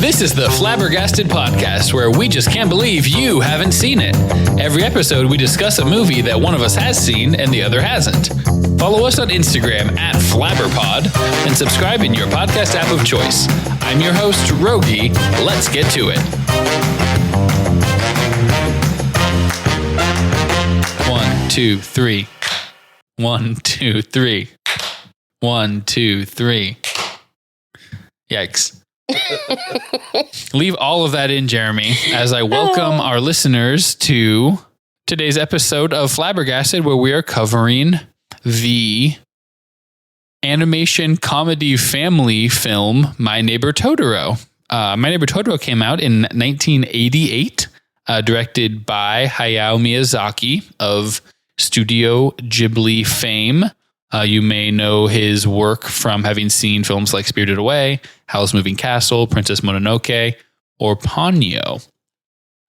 This is the Flabbergasted Podcast, where we just can't believe you haven't seen it. Every episode, we discuss a movie that one of us has seen and the other hasn't. Follow us on Instagram at FlabberPod and subscribe in your podcast app of choice. I'm your host, Rogge. Let's get to it. 1, 2, 3. 1, 2, 3. 1, 2, 3. Yikes. Leave all of that in, Jeremy, as I welcome our listeners to today's episode of Flabbergasted, where we are covering the animation comedy family film My Neighbor Totoro. My Neighbor Totoro came out in 1988, directed by Hayao Miyazaki of Studio Ghibli fame. You may know his work from having seen films like Spirited Away, Howl's Moving Castle, Princess Mononoke, or Ponyo.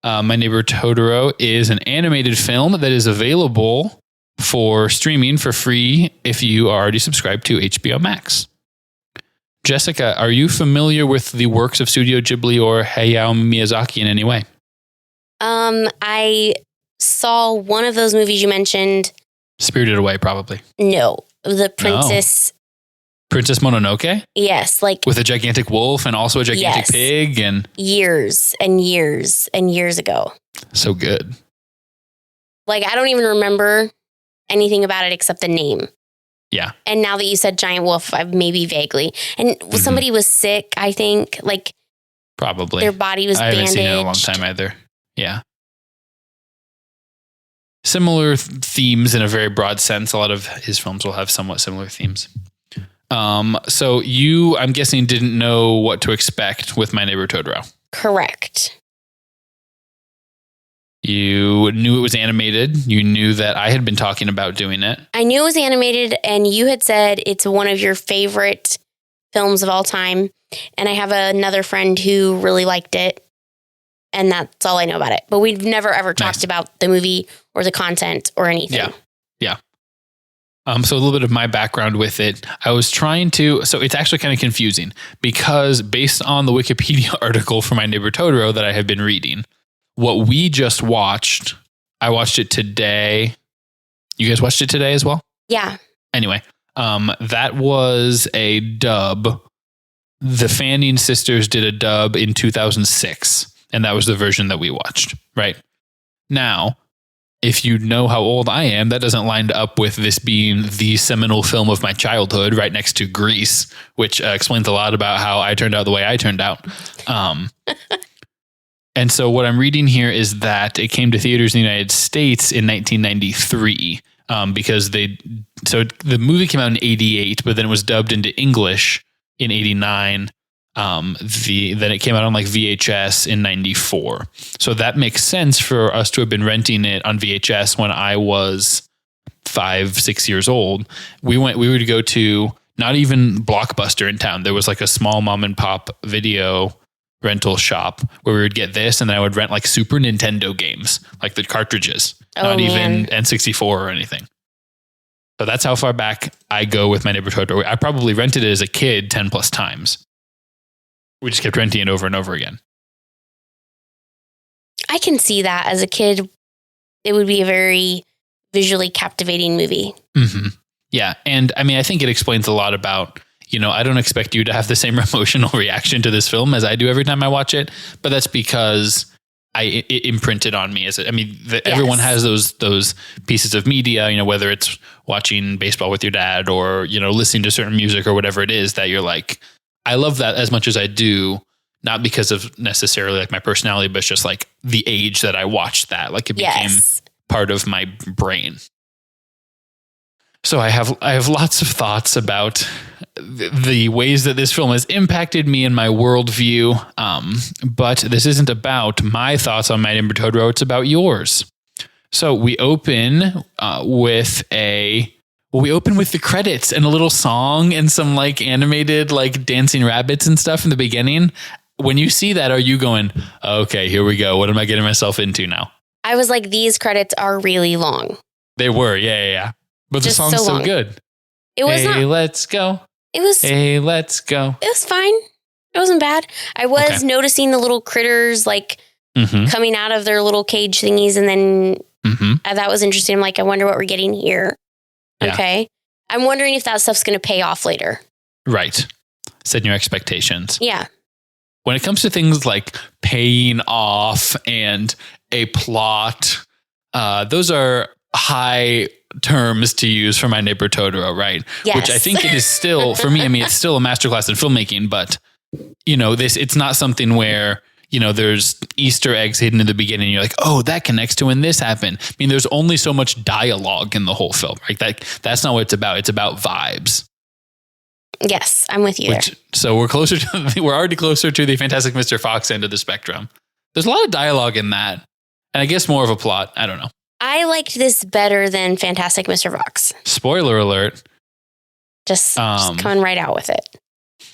My Neighbor Totoro is an animated film that is available for streaming for free if you are already subscribed to HBO Max. Jessica, are you familiar with the works of Studio Ghibli or Hayao Miyazaki in any way? I saw one of those movies you mentioned. Spirited Away, probably. No, the Princess. No. Princess Mononoke? Yes, like with a gigantic wolf and also a gigantic pig and years and years and years ago. So good. Like, I don't even remember anything about it except the name. Yeah. And now that you said giant wolf, I maybe vaguely. And somebody was sick, I think. Like, probably. Their body was bandaged. I haven't seen it in a long time either. Yeah. Similar themes in a very broad sense. A lot of his films will have somewhat similar themes. So you, I'm guessing, didn't know what to expect with My Neighbor Totoro. Correct. You knew it was animated. You knew that I had been talking about doing it. I knew it was animated, and you had said it's one of your favorite films of all time. And I have another friend who really liked it. And that's all I know about it. But we've never, ever talked about the movie or the content or anything. Yeah. So a little bit of my background with it. I was trying to... So it's actually kind of confusing because based on the Wikipedia article for My Neighbor Totoro that I have been reading, what we just watched, I watched it today. You guys watched it today as well? Yeah. Anyway, that was a dub. The Fanning sisters did a dub in 2006. And that was the version that we watched, right? Now, if you know how old I am, that doesn't line up with this being the seminal film of my childhood right next to Grease, which explains a lot about how I turned out the way I turned out. And so what I'm reading here is that it came to theaters in the United States in 1993 because so the movie came out in 88, but then it was dubbed into English in 89. Then it came out on like VHS in 94. So that makes sense for us to have been renting it on VHS when I was 5-6 years old. We would go to not even Blockbuster in town. There was like a small mom and pop video rental shop where we would get this. And then I would rent like Super Nintendo games, like the cartridges, not even N64 or anything. So that's how far back I go with My Neighbor Totoro. I probably rented it as a kid 10 plus times. We just kept renting it over and over again. I can see that as a kid. It would be a very visually captivating movie. Mm-hmm. Yeah. And I mean, I think it explains a lot about, I don't expect you to have the same emotional reaction to this film as I do every time I watch it, but that's because it imprinted on me everyone has those pieces of media, whether it's watching baseball with your dad or, listening to certain music or whatever it is that you're like, I love that as much as I do, not because of necessarily like my personality, but it's just like the age that I watched that, like it became part of my brain. So I have lots of thoughts about the ways that this film has impacted me and my worldview. But this isn't about my thoughts on My Neighbor Totoro. It's about yours. So we open with the credits and a little song and some like animated like dancing rabbits and stuff in the beginning. When you see that, are you going, okay, here we go. What am I getting myself into now? I was like, these credits are really long. They were. Yeah. But just the song's so good. It was let's go. It was. Hey, let's go. It was fine. It wasn't bad. I was noticing the little critters like coming out of their little cage thingies, and then that was interesting. I'm like, I wonder what we're getting here. Yeah. Okay. I'm wondering if that stuff's going to pay off later. Right. Setting your expectations. Yeah. When it comes to things like paying off and a plot, those are high terms to use for My Neighbor Totoro, right? Yes. Which I think it is still, for me, I mean, it's still a masterclass in filmmaking, but, you know, it's not something where, you know, there's Easter eggs hidden in the beginning. You're like, oh, that connects to when this happened. I mean, there's only so much dialogue in the whole film, right? That's not what it's about. It's about vibes. Yes, I'm with you there. So we're already closer to the Fantastic Mr. Fox end of the spectrum. There's a lot of dialogue in that. And I guess more of a plot. I don't know. I liked this better than Fantastic Mr. Fox. Spoiler alert. Just coming right out with it.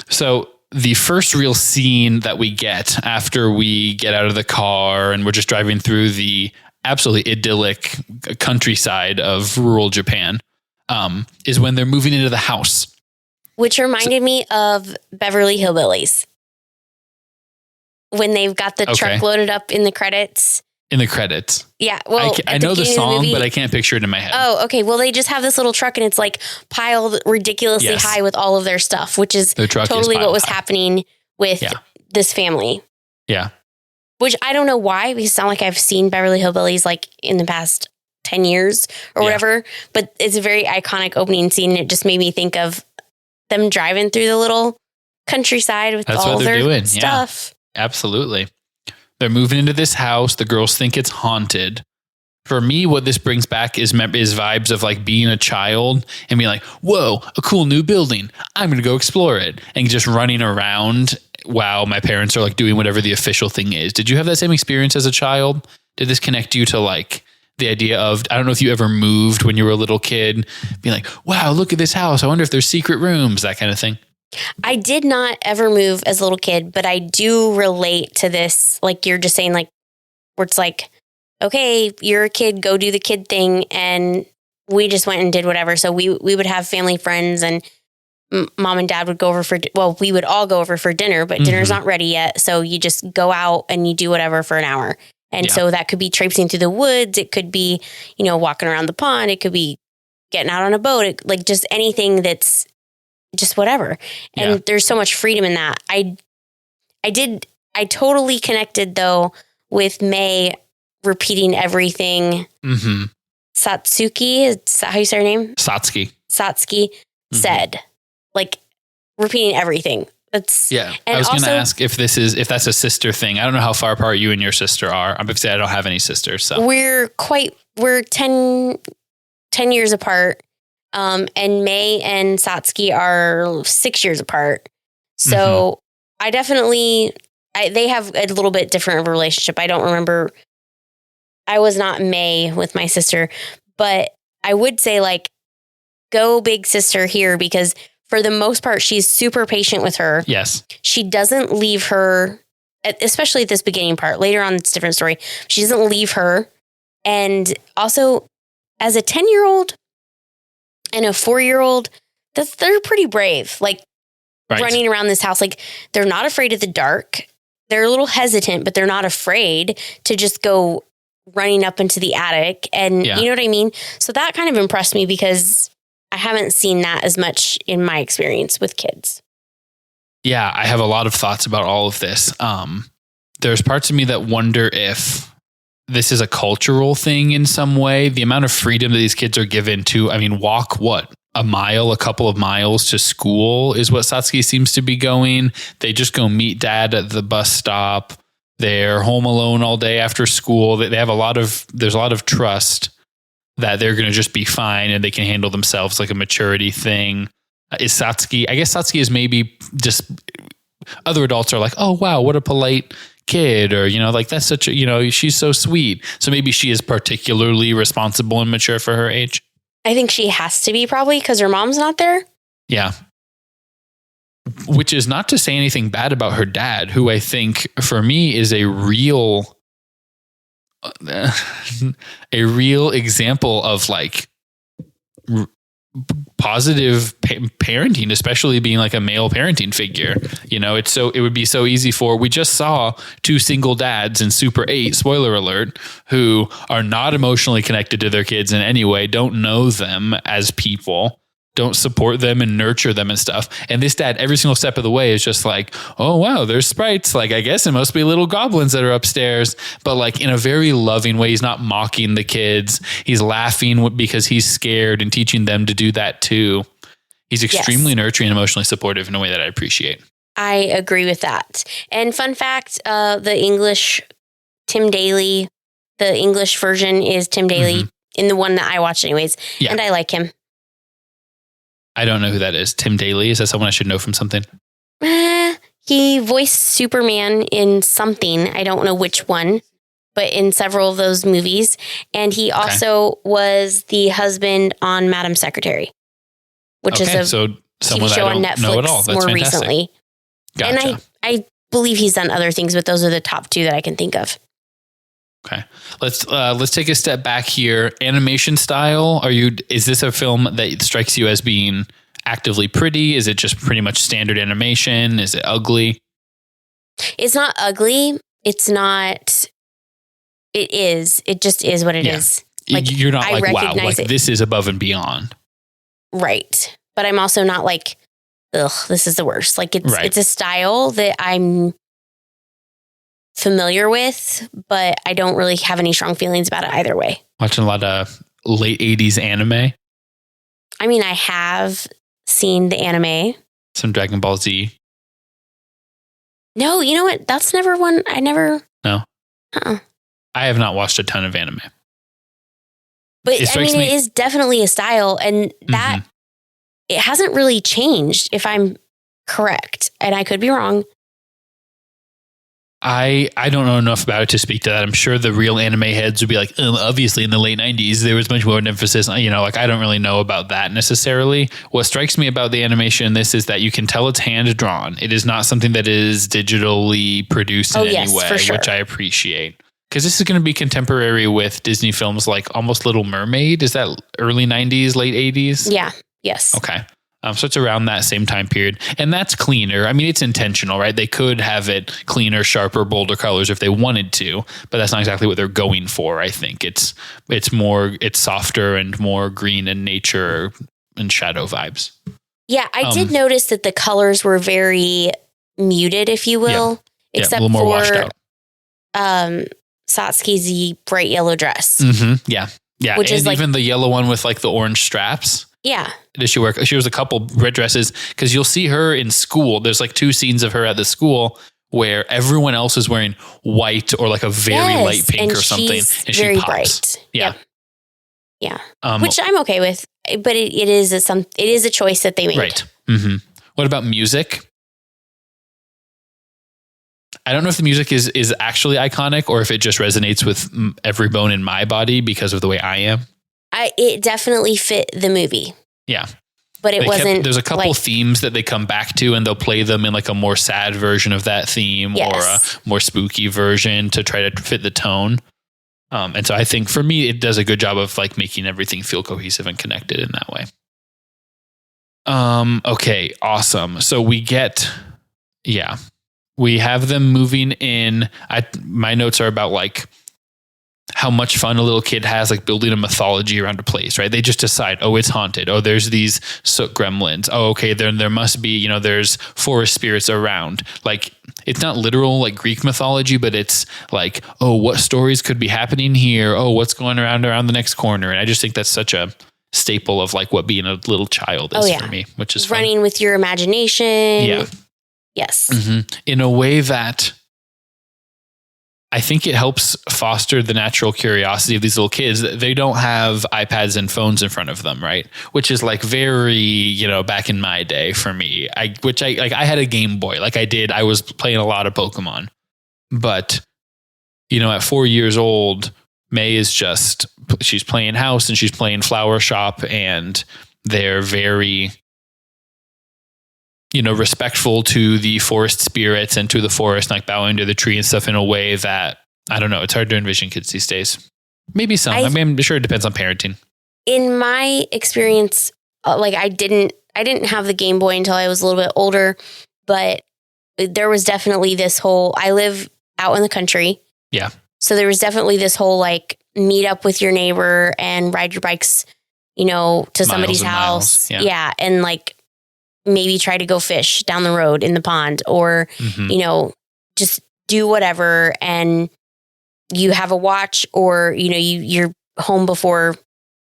So the first real scene that we get after we get out of the car and we're just driving through the absolutely idyllic countryside of rural Japan is when they're moving into the house. Which reminded me of Beverly Hillbillies. When they've got the truck loaded up in the credits. In the credits. Yeah. Well, I know the song, but I can't picture it in my head. Oh, okay. Well, they just have this little truck and it's like piled ridiculously high with all of their stuff, which is totally what was happening with this family. Yeah. Which I don't know why, because it's not like I've seen Beverly Hillbillies like in the past 10 years or whatever, but it's a very iconic opening scene. And it just made me think of them driving through the little countryside with all their stuff. Yeah, absolutely. They're moving into this house. The girls think it's haunted. For me, what this brings back is vibes of like being a child and being like, whoa, a cool new building. I'm going to go explore it. And just running around while my parents are like doing whatever the official thing is. Did you have that same experience as a child? Did this connect you to like the idea of, I don't know if you ever moved when you were a little kid, being like, wow, look at this house. I wonder if there's secret rooms, that kind of thing. I did not ever move as a little kid, but I do relate to this. Like you're just saying, like, where it's like, okay, you're a kid, go do the kid thing. And we just went and did whatever. So we would have family friends and mom and dad would go over we would all go over for dinner, but dinner's not ready yet. So you just go out and you do whatever for an hour. And so that could be traipsing through the woods. It could be, you know, walking around the pond. It could be getting out on a boat. Like just anything that's just whatever. And there's so much freedom in that. I totally connected though with May repeating everything. Satsuki, is that how you say her name? Satsuki said, like repeating everything. That's I was going to ask if that's a sister thing. I don't know how far apart you and your sister are. Obviously, I don't have any sisters, so we're 10 years apart. And May and Satsuki are 6 years apart. So I definitely, they have a little bit different of a relationship. I don't remember. I was not May with my sister, but I would say like, go big sister here because for the most part, she's super patient with her. Yes. She doesn't leave her, especially at this beginning part. Later on, it's a different story. She doesn't leave her. And also, as a 10-year-old and a 4-year-old, they're pretty brave. Like, running around this house. Like, they're not afraid of the dark. They're a little hesitant, but they're not afraid to just go running up into the attic. And you know what I mean? So that kind of impressed me because I haven't seen that as much in my experience with kids. Yeah, I have a lot of thoughts about all of this. There's parts of me that wonder if this is a cultural thing in some way. The amount of freedom that these kids are given to, I mean, walk a couple of miles to school is what Satsuki seems to be going. They just go meet dad at the bus stop. They're home alone all day after school. They have there's a lot of trust that they're going to just be fine and they can handle themselves, like a maturity thing. Is Satsuki, I guess Satsuki is maybe just other adults are like, oh, wow, what a polite kid. Or, you know, like that's such a, you know, she's so sweet. So maybe she is particularly responsible and mature for her age. I think she has to be probably because her mom's not there. Yeah. Which is not to say anything bad about her dad, who I think for me is a real example of like positive parenting, especially being like a male parenting figure. You know, it would be so easy we just saw two single dads in Super 8, spoiler alert, who are not emotionally connected to their kids in any way, don't know them as people, don't support them and nurture them and stuff. And this dad, every single step of the way, is just like, oh, wow, there's sprites. Like, I guess it must be little goblins that are upstairs. But like in a very loving way, he's not mocking the kids. He's laughing because he's scared and teaching them to do that too. He's extremely nurturing and emotionally supportive in a way that I appreciate. I agree with that. And fun fact, the English version is Tim Daly in the one that I watched anyways. Yeah. And I like him. I don't know who that is. Tim Daly? Is that someone I should know from something? He voiced Superman in something. I don't know which one, but in several of those movies. And he also was the husband on Madam Secretary, which is a TV show on Netflix more recently. Gotcha. And I believe he's done other things, but those are the top two that I can think of. Okay. Let's take a step back here. Animation style. Is this a film that strikes you as being actively pretty? Is it just pretty much standard animation? Is it ugly? It's not ugly. It's not. It is. It just is what it is. Like, you're not like, wow, like this is above and beyond. Right. But I'm also not like, ugh, this is the worst. Like it's a style that I'm familiar with, but I don't really have any strong feelings about it either way. Watching a lot of late 80s anime. I mean, I have seen the anime. Some Dragon Ball Z. No, you know what? That's never one. I never. No. I have not watched a ton of anime. But I mean, it is definitely a style, and that it hasn't really changed, if I'm correct. And I could be wrong. I don't know enough about it to speak to that. I'm sure the real anime heads would be like, obviously in the late 90s, there was much more emphasis on, like I don't really know about that necessarily. What strikes me about the animation in this is that you can tell it's hand drawn. It is not something that is digitally produced in any way, which I appreciate. Because this is going to be contemporary with Disney films like almost Little Mermaid. Is that early 90s, late 80s? Yeah. Yes. Okay. So it's around that same time period. And that's cleaner. I mean, it's intentional, right? They could have it cleaner, sharper, bolder colors if they wanted to, but that's not exactly what they're going for, I think. It's softer and more green and nature and shadow vibes. Yeah, I did notice that the colors were very muted, if you will. Yeah, except a little more washed out. Satsuki's bright yellow dress. Yeah. Yeah. Which is even the yellow one with like the orange straps. Yeah. Does she wear? She wears a couple red dresses because you'll see her in school. There's like two scenes of her at the school where everyone else is wearing white or like a very light pink or something. And very she pops. Bright. Yeah. Yep. Yeah. Which I'm okay with, but it is a choice that they made. Right. What about music? I don't know if the music is actually iconic or if it just resonates with every bone in my body because of the way I am. It definitely fit the movie. Yeah. But it wasn't. There's a couple themes that they come back to and they'll play them in like a more sad version of that theme or a more spooky version to try to fit the tone. And so I think for me, it does a good job of like making everything feel cohesive and connected in that way. Okay. Awesome. So we have them moving in. My notes are about like how much fun a little kid has, like building a mythology around a place, right? They just decide, oh, it's haunted. Oh, there's these soot gremlins. Oh, okay. There must be, there's forest spirits around. Like it's not literal like Greek mythology, but it's like, oh, what stories could be happening here? Oh, what's going around the next corner? And I just think that's such a staple of like what being a little child is for me, which is running fun. With your imagination. Yeah. Yes. In a way that I think it helps foster the natural curiosity of these little kids. They don't have iPads and phones in front of them, right? Which is like very, back in my day for me. I had a Game Boy, I was playing a lot of Pokemon. But, at 4 years old, May is she's playing house and she's playing flower shop, and they're very, respectful to the forest spirits and to the forest, like bowing to the tree and stuff in a way that, I don't know, it's hard to envision kids these days. Maybe some. I'm sure it depends on parenting. In my experience like I didn't have the Game Boy until I was a little bit older, but there was definitely this whole, I live out in the country. Yeah. So there was definitely this whole like meet up with your neighbor and ride your bikes, to somebody's house. Yeah. And like maybe try to go fish down the road in the pond or, just do whatever. And you have a watch or, you're home before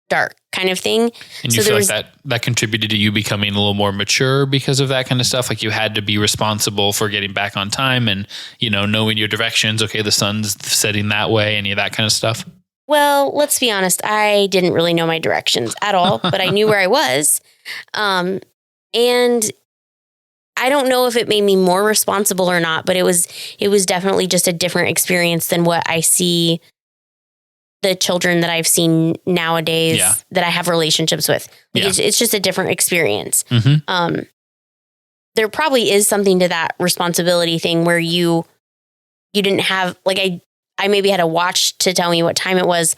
dark kind of thing. And you feel like that contributed to you becoming a little more mature because of that kind of stuff? Like you had to be responsible for getting back on time and, knowing your directions. Okay, the sun's setting that way, any of that kind of stuff? Well, let's be honest. I didn't really know my directions at all, but I knew where I was. And I don't know if it made me more responsible or not, but it was definitely just a different experience than what I see the children that I've seen nowadays that I have relationships with. It's just a different experience. Mm-hmm. There probably is something to that responsibility thing where you didn't have, like I maybe had a watch to tell me what time it was,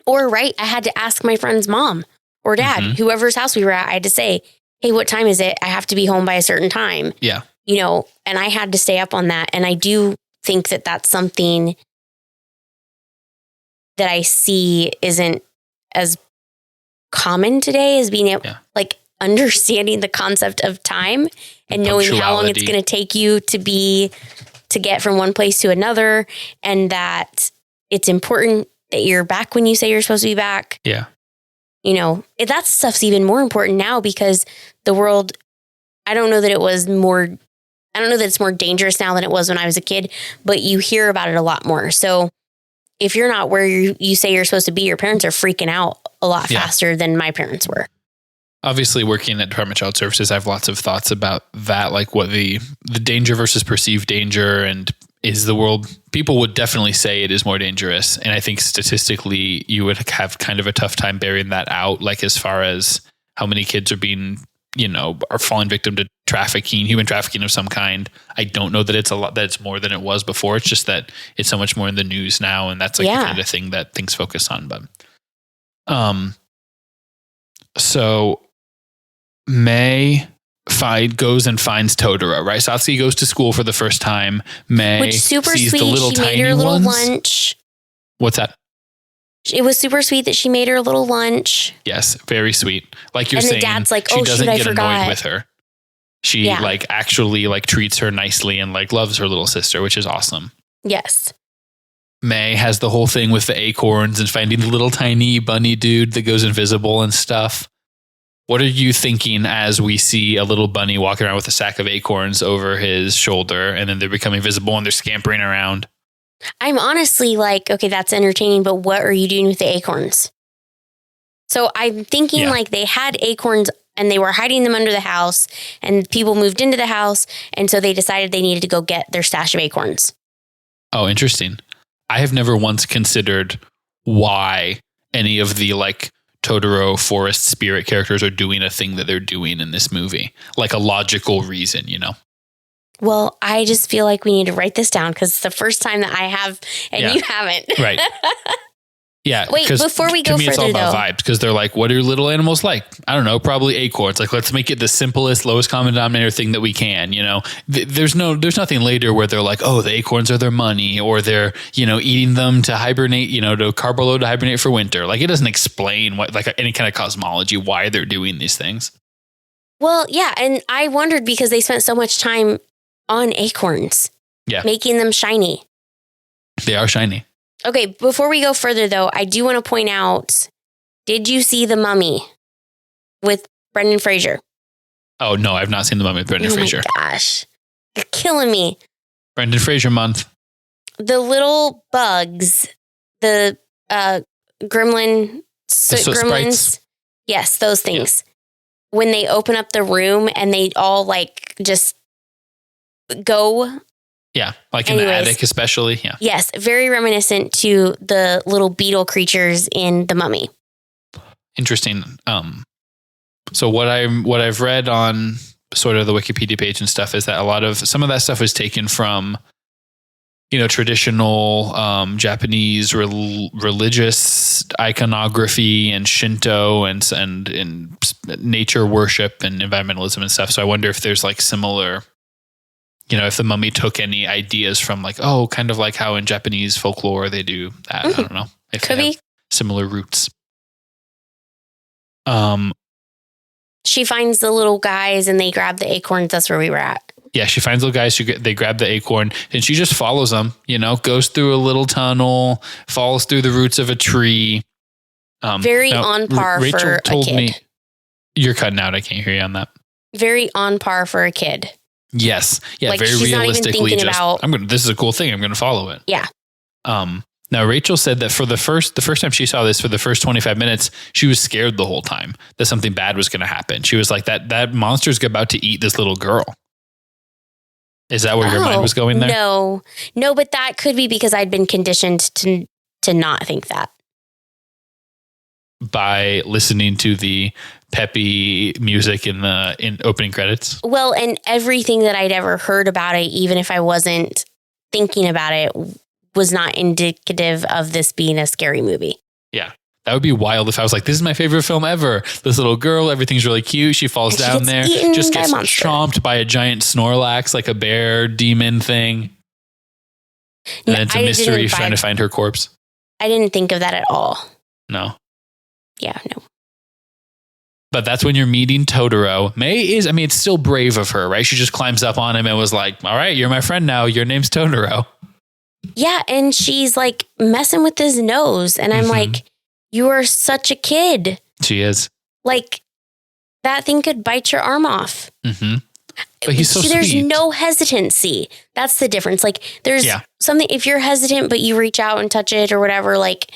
or I had to ask my friend's mom or dad, whoever's house we were at. I had to say, hey, what time is it? I have to be home by a certain time. Yeah. And I had to stay up on that. And I do think that that's something that I see isn't as common today as being able, like understanding the concept of time and knowing how long it's going to take you to get from one place to another, and that it's important that you're back when you say you're supposed to be back. Yeah. That stuff's even more important now because the world, I don't know that it's more dangerous now than it was when I was a kid, but you hear about it a lot more. So if you're not where you say you're supposed to be, your parents are freaking out a lot faster than my parents were. Obviously, working at Department of Child Services, I have lots of thoughts about that, like what the danger versus perceived danger, and is the world, people would definitely say it is more dangerous. And I think statistically, you would have kind of a tough time bearing that out, like as far as how many kids are being, are falling victim to trafficking, human trafficking of some kind. I don't know that it's that it's more than it was before. It's just that it's so much more in the news now. And that's like the kind of thing that things focus on. But, so May goes and finds Totoro, right? Satsuki goes to school for the first time. May Which super sees sweet. the little she tiny made her little ones. lunch. What's that? It was super sweet that she made her a little lunch. Yes, very sweet. Like you're and saying, the dad's like, she doesn't get forgot. annoyed with her. She actually treats her nicely and loves her little sister, which is awesome. Yes. May has the whole thing with the acorns and finding the little tiny bunny dude that goes invisible and stuff. What are you thinking as we see a little bunny walking around with a sack of acorns over his shoulder, and then they're becoming visible and they're scampering around? I'm honestly like, okay, that's entertaining, but what are you doing with the acorns? So I'm thinking they had acorns and they were hiding them under the house, and people moved into the house, and so they decided they needed to go get their stash of acorns. Oh, interesting. I have never once considered why any of the Totoro forest spirit characters are doing a thing that they're doing in this movie. Like a logical reason, Well, I just feel like we need to write this down because it's the first time that I have and you haven't. Right. Yeah. Wait, before we go further, it's all about vibes, because they're like, what are little animals like? I don't know, probably acorns. Let's make it the simplest, lowest common denominator thing that we can, There's nothing later where they're like, oh, the acorns are their money, or they're, eating them to hibernate, to carb load to hibernate for winter. It doesn't explain what, any kind of cosmology, why they're doing these things. Well, yeah. And I wondered because they spent so much time on acorns, making them shiny. They are shiny. Okay, before we go further, though, I do want to point out, did you see The Mummy with Brendan Fraser? Oh, no, I've not seen The Mummy with Brendan Fraser. Oh, my gosh. You're killing me. Brendan Fraser month. The little bugs, the gremlins. Sprites. Yes, those things. Yeah. When they open up the room and they all, just go... Yeah, in the attic especially, yeah. Yes, very reminiscent to the little beetle creatures in The Mummy. Interesting. So what I've read on sort of the Wikipedia page and stuff is that some of that stuff was taken from traditional Japanese religious iconography and Shinto and nature worship and environmentalism and stuff. So I wonder if there's like similar, if the mummy took any ideas from like, kind of like how in Japanese folklore they do that. I don't know if Could they be have similar roots. She finds the little guys and they grab the acorns. That's where we were at. Yeah, she finds little guys. They grab the acorn and she just follows them, goes through a little tunnel, falls through the roots of a tree. Very on par Rachel for told a kid. me, you're cutting out. I can't hear you on that. Very on par for a kid. Yes. Yeah, Like, very she's not even realistically thinking about- this is a cool thing. I'm going to follow it. Yeah. Now, Rachel said that for the first time she saw this, for the first 25 minutes, she was scared the whole time that something bad was going to happen. She was like, that monster's about to eat this little girl. Is that where your mind was going there? No, but that could be because I'd been conditioned to not think that. By listening to the peppy music in opening credits? Well, and everything that I'd ever heard about it, even if I wasn't thinking about it, was not indicative of this being a scary movie. Yeah. That would be wild if I was like, this is my favorite film ever. This little girl, everything's really cute. She falls down there, just gets chomped by a giant Snorlax, like a bear demon thing. And then it's a mystery trying to find her corpse. I didn't think of that at all. No. Yeah, no. But that's when you're meeting Totoro. It's still brave of her, right? She just climbs up on him and was like, all right, you're my friend now. Your name's Totoro. Yeah, and she's like messing with his nose. And I'm like, you are such a kid. She is. Like, that thing could bite your arm off. Mm-hmm. But he's so There's sweet. no hesitancy. That's the difference. Like, there's something, if you're hesitant, but you reach out and touch it or whatever, like,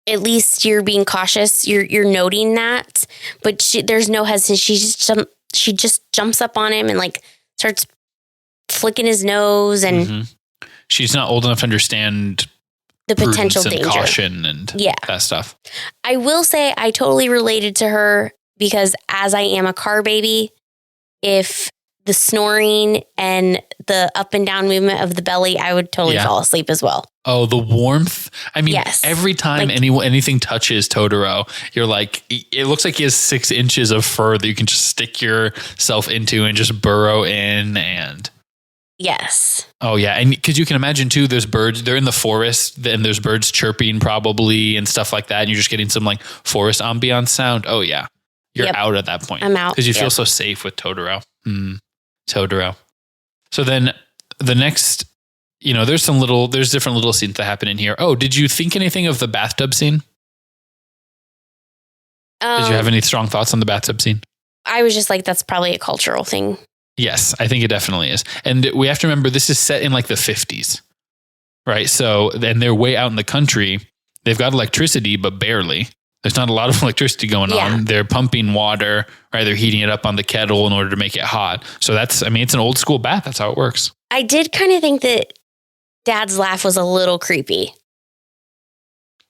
at least you're being cautious. You're noting that. But there's no hesitancy. She just jumps up on him and, like, starts flicking his nose. And she's not old enough to understand the potential and danger, caution and that stuff. I will say I totally related to her because as I am a car baby, if the snoring and the up and down movement of the belly, I would totally fall asleep as well. Oh, the warmth. Every time anything touches Totoro, you're like, it looks like he has 6 inches of fur that you can just stick yourself into and just burrow in and... Yes. Oh, yeah. And because you can imagine, too, there's birds. They're in the forest and there's birds chirping probably and stuff like that. And you're just getting some like forest ambiance sound. Oh, yeah. You're out at that point. I'm out. Because you feel so safe with Totoro. Totoro. So then the next, there's different little scenes that happen in here. Oh, did you think anything of the bathtub scene? Did you have any strong thoughts on the bathtub scene? I was just like, that's probably a cultural thing. Yes, I think it definitely is. And we have to remember this is set in like the 50s, right? So, and they're way out in the country. They've got electricity, but barely. There's not a lot of electricity going on. They're pumping water, right? They're heating it up on the kettle in order to make it hot. So it's an old school bath. That's how it works. I did kind of think that Dad's laugh was a little creepy.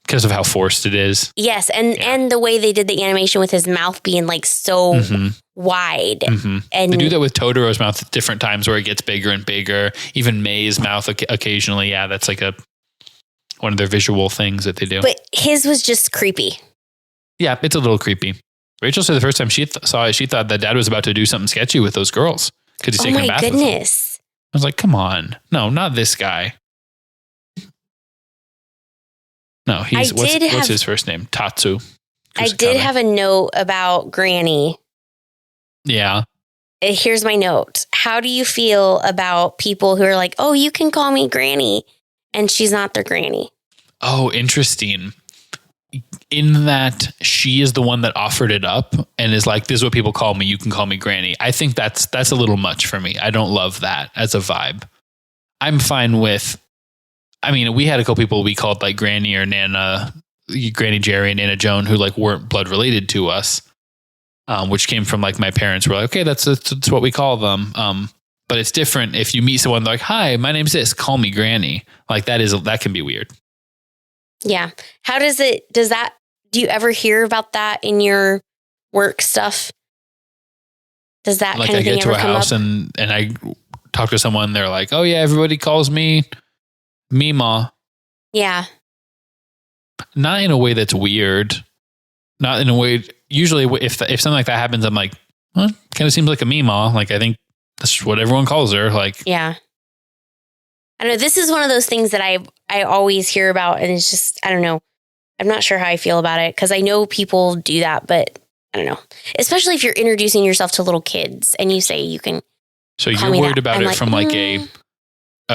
Because of how forced it is. Yes, and the way they did the animation with his mouth being like so wide. And they do that with Totoro's mouth at different times where it gets bigger and bigger. Even May's mouth occasionally. Yeah, that's like one of their visual things that they do. But his was just creepy. Yeah, it's a little creepy. Rachel said the first time she saw it, she thought that Dad was about to do something sketchy with those girls. Because he's taking a bath with them. I was like, come on. No, not this guy. No, what's his first name? Tatsu. I did have a note about Granny. Yeah. Here's my note. How do you feel about people who are like, oh, you can call me Granny, and she's not their granny? Oh, interesting. In that she is the one that offered it up and is like, this is what people call me. You can call me Granny. I think that's a little much for me. I don't love that as a vibe. I'm fine with... we had a couple people we called like Granny or Nana, Granny Jerry and Nana Joan, who like weren't blood related to us, which came from like my parents were like, okay, that's what we call them. But it's different if you meet someone like, hi, my name's this, call me Granny. Like that can be weird. Yeah. How do you ever hear about that in your work stuff? Does that like kind of thing ever come up? I get to a house and I talk to someone, they're like, oh yeah, everybody calls me Mima. Yeah. Not in a way that's weird. Not in a way, usually if something like that happens, I'm like, well, kind of seems like a Mima. Like, I think that's what everyone calls her. Like, yeah. I don't know. This is one of those things that I always hear about, and it's just, I don't know. I'm not sure how I feel about it because I know people do that, but I don't know. Especially if you're introducing yourself to little kids and you say you can. So you're worried about it from like a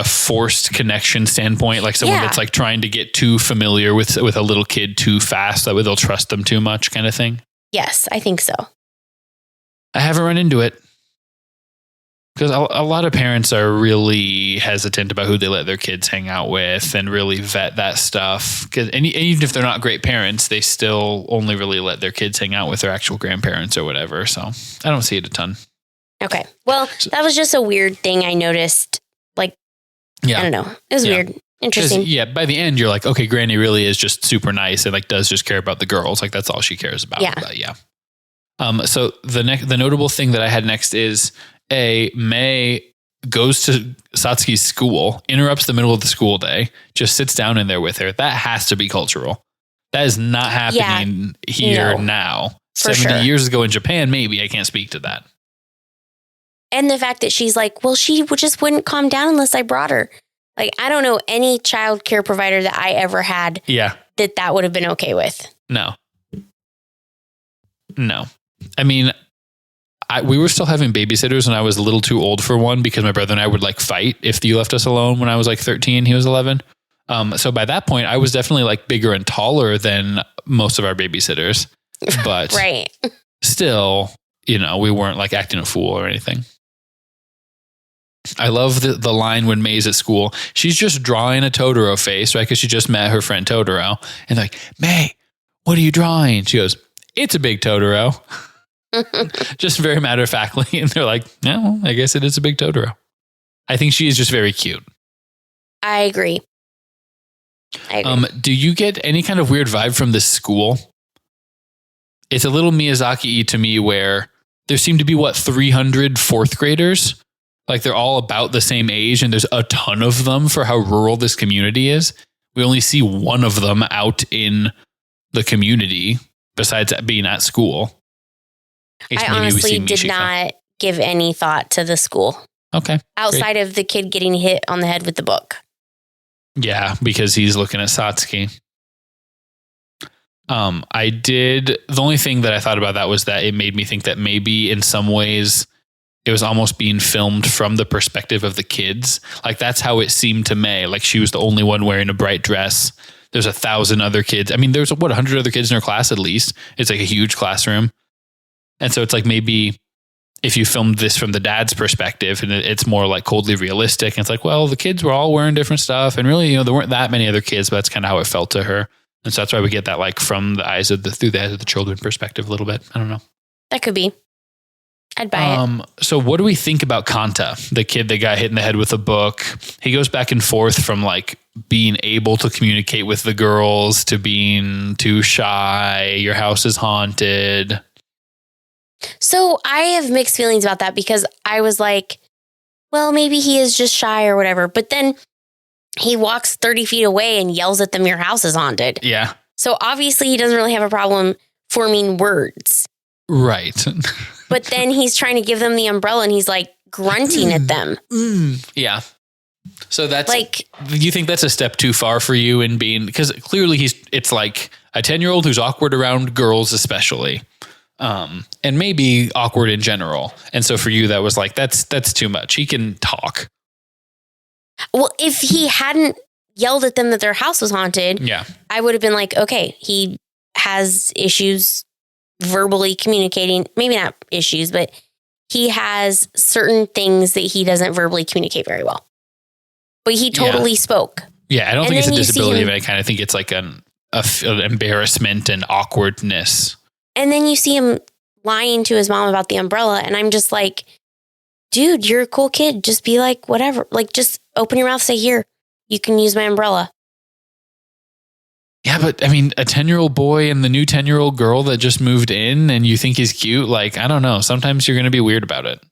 forced connection standpoint, like someone that's like trying to get too familiar with a little kid too fast, that way they'll trust them too much, kind of thing. Yes, I think so. I haven't run into it. Because a lot of parents are really hesitant about who they let their kids hang out with and really vet that stuff. And even if they're not great parents, they still only really let their kids hang out with their actual grandparents or whatever. So I don't see it a ton. Okay. Well, that was just a weird thing I noticed. Like, I don't know. It was weird. Interesting. Yeah. By the end, you're like, okay, Granny really is just super nice and like does just care about the girls. Like that's all she cares about. Yeah. But yeah. So the notable thing that I had next is May goes to Satsuki's school, interrupts the middle of the school day, just sits down in there with her. That has to be cultural. That is not happening here now. 70 years ago in Japan, maybe. I can't speak to that. And the fact that she's like, well, she just wouldn't calm down unless I brought her. Like, I don't know any child care provider that I ever had that would have been okay with. No. I mean, we were still having babysitters when I was a little too old for one because my brother and I would like fight if you left us alone when I was like 13, he was 11. So by that point, I was definitely like bigger and taller than most of our babysitters, but still, we weren't like acting a fool or anything. I love the line when May's at school. She's just drawing a Totoro face, right? Because she just met her friend Totoro. And they're like, May, what are you drawing? She goes, it's a big Totoro. Just very matter of factly. And they're like, no, I guess it is a big Totoro. I think she is just very cute. I agree. Do you get any kind of weird vibe from this school? It's a little Miyazaki-y to me where there seem to be 300 fourth graders. Like they're all about the same age and there's a ton of them for how rural this community is. We only see one of them out in the community besides being at school. I honestly did not give any thought to the school. Okay. Outside of the kid getting hit on the head with the book. Yeah, because he's looking at Satsuki. The only thing that I thought about that was that it made me think that maybe in some ways it was almost being filmed from the perspective of the kids. Like that's how it seemed to May. Like she was the only one wearing a bright dress. There's 1,000 other kids. I mean, there's 100 other kids in her class at least. It's like a huge classroom. And so it's like maybe if you filmed this from the dad's perspective and it's more like coldly realistic. And it's like, well, the kids were all wearing different stuff. And really, there weren't that many other kids, but that's kind of how it felt to her. And so that's why we get that like from the eyes of through the eyes of the children perspective a little bit. I don't know. That could be. I'd buy it. So what do we think about Kanta, the kid that got hit in the head with a book? He goes back and forth from like being able to communicate with the girls to being too shy. Your house is haunted. So I have mixed feelings about that because I was like, well, maybe he is just shy or whatever. But then he walks 30 feet away and yells at them, your house is haunted. Yeah. So obviously he doesn't really have a problem forming words. Right. But then he's trying to give them the umbrella and he's like grunting at them. Yeah. So that's like, you think that's a step too far for you in being, because clearly it's like a 10-year-old who's awkward around girls, especially. And maybe awkward in general. And so for you, that was like, that's too much. He can talk. Well, if he hadn't yelled at them that their house was haunted, I would have been like, okay, he has issues verbally communicating. Maybe not issues, but he has certain things that he doesn't verbally communicate very well. But he totally spoke. Yeah, I don't think it's a disability, but I kind of think it's like an embarrassment and awkwardness. And then you see him lying to his mom about the umbrella. And I'm just like, dude, you're a cool kid. Just be like, whatever. Like, just open your mouth, say, here, you can use my umbrella. Yeah, but I mean, a 10-year-old boy and the new 10-year-old girl that just moved in and you think he's cute. Like, I don't know. Sometimes you're going to be weird about it.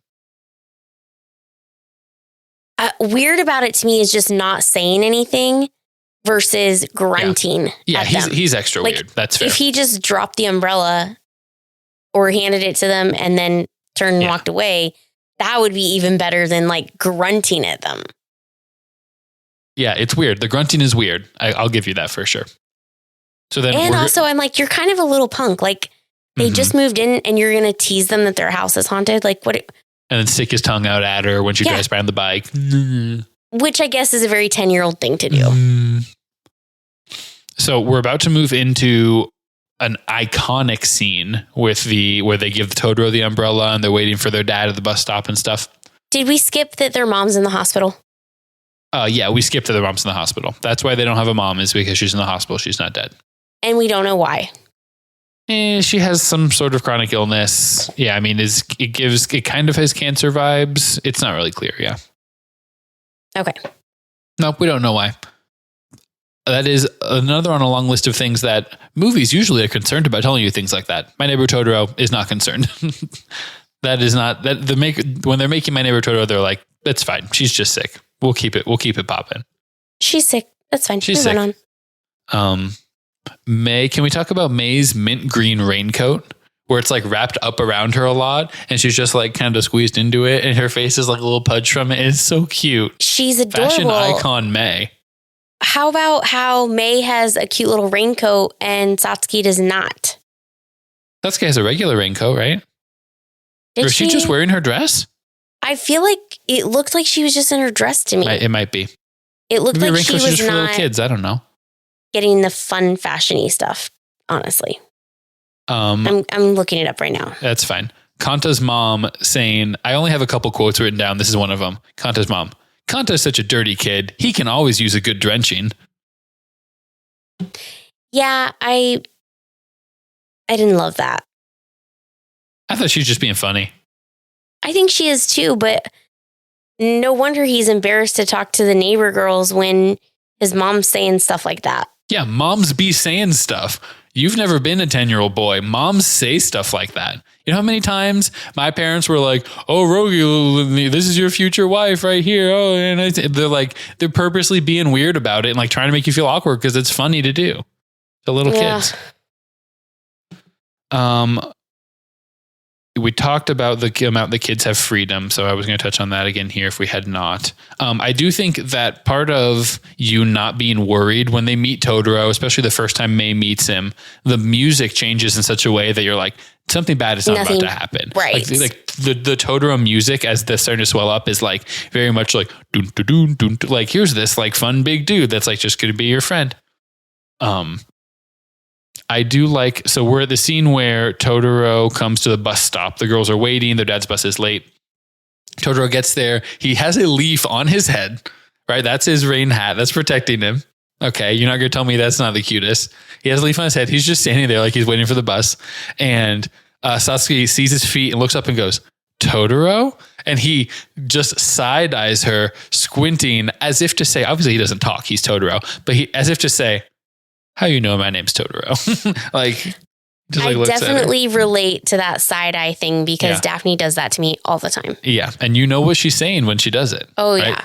Weird about it to me is just not saying anything versus grunting. Yeah, at them. He's extra weird. That's fair. If he just dropped the umbrella or handed it to them and then turned and walked away, that would be even better than like grunting at them. Yeah, it's weird. The grunting is weird. I'll give you that for sure. So then, and also, I'm like, you're kind of a little punk. Like, they just moved in, and you're gonna tease them that their house is haunted. Like, what? And then stick his tongue out at her when she drives by on the bike. Which I guess is a very 10-year-old thing to do. So we're about to move into an iconic scene with where they give the Totoro the umbrella, and they're waiting for their dad at the bus stop and stuff. Did we skip that their mom's in the hospital? Yeah, we skipped that their mom's in the hospital. That's why they don't have a mom, is because she's in the hospital. She's not dead. And we don't know why. She has some sort of chronic illness. Yeah, I mean, it kind of has cancer vibes. It's not really clear, yeah. Okay. Nope, we don't know why. That is another on a long list of things that movies usually are concerned about telling you things like that. My Neighbor Totoro is not concerned. That is not that when they're making My Neighbor Totoro, they're like, that's fine. She's just sick. We'll keep it popping. She's sick. That's fine. She's sick. On. May, can we talk about May's mint green raincoat, where it's like wrapped up around her a lot, and she's just like kind of squeezed into it, and her face is like a little pudge from it. It's so cute. She's adorable. Fashion icon May. How about how May has a cute little raincoat and Satsuki does not? Satsuki has a regular raincoat, right? Or is she just wearing her dress? I feel like it looked like she was just in her dress to me. It might be. It looked like she was just not for little kids. I don't know. Getting the fun fashion-y stuff, honestly. I'm looking it up right now. That's fine. Kanta's mom saying, I only have a couple quotes written down. This is one of them. Kanta's mom. Kanta is such a dirty kid. He can always use a good drenching. Yeah, I didn't love that. I thought she was just being funny. I think she is too, but no wonder he's embarrassed to talk to the neighbor girls when his mom's saying stuff like that. Yeah, moms be saying stuff. You've never been a 10-year-old boy. Moms say stuff like that. You know how many times my parents were like, oh, Rogge, this is your future wife right here. Oh, and they're purposely being weird about it and like trying to make you feel awkward because it's funny to do to little kids. We talked about the amount the kids have freedom, so I was going to touch on that again here if we had not. I do think that part of you not being worried when they meet Totoro, especially the first time May meets him, the music changes in such a way that you're like, something bad is not about to happen. Right. Like the Totoro music as they're starting to swell up is like very much like, dun, dun, dun, dun, dun, like here's this like fun big dude that's like just going to be your friend. I do like, so we're at the scene where Totoro comes to the bus stop. The girls are waiting. Their dad's bus is late. Totoro gets there. He has a leaf on his head, right? That's his rain hat. That's protecting him. Okay. You're not going to tell me that's not the cutest. He has a leaf on his head. He's just standing there like he's waiting for the bus. And Satsuki sees his feet and looks up and goes, Totoro? And he just side eyes her, squinting as if to say, obviously he doesn't talk. He's Totoro, but as if to say, how you know my name's Totoro? I definitely relate to that side eye thing because Daphne does that to me all the time. Yeah. And you know what she's saying when she does it. Oh, right? yeah.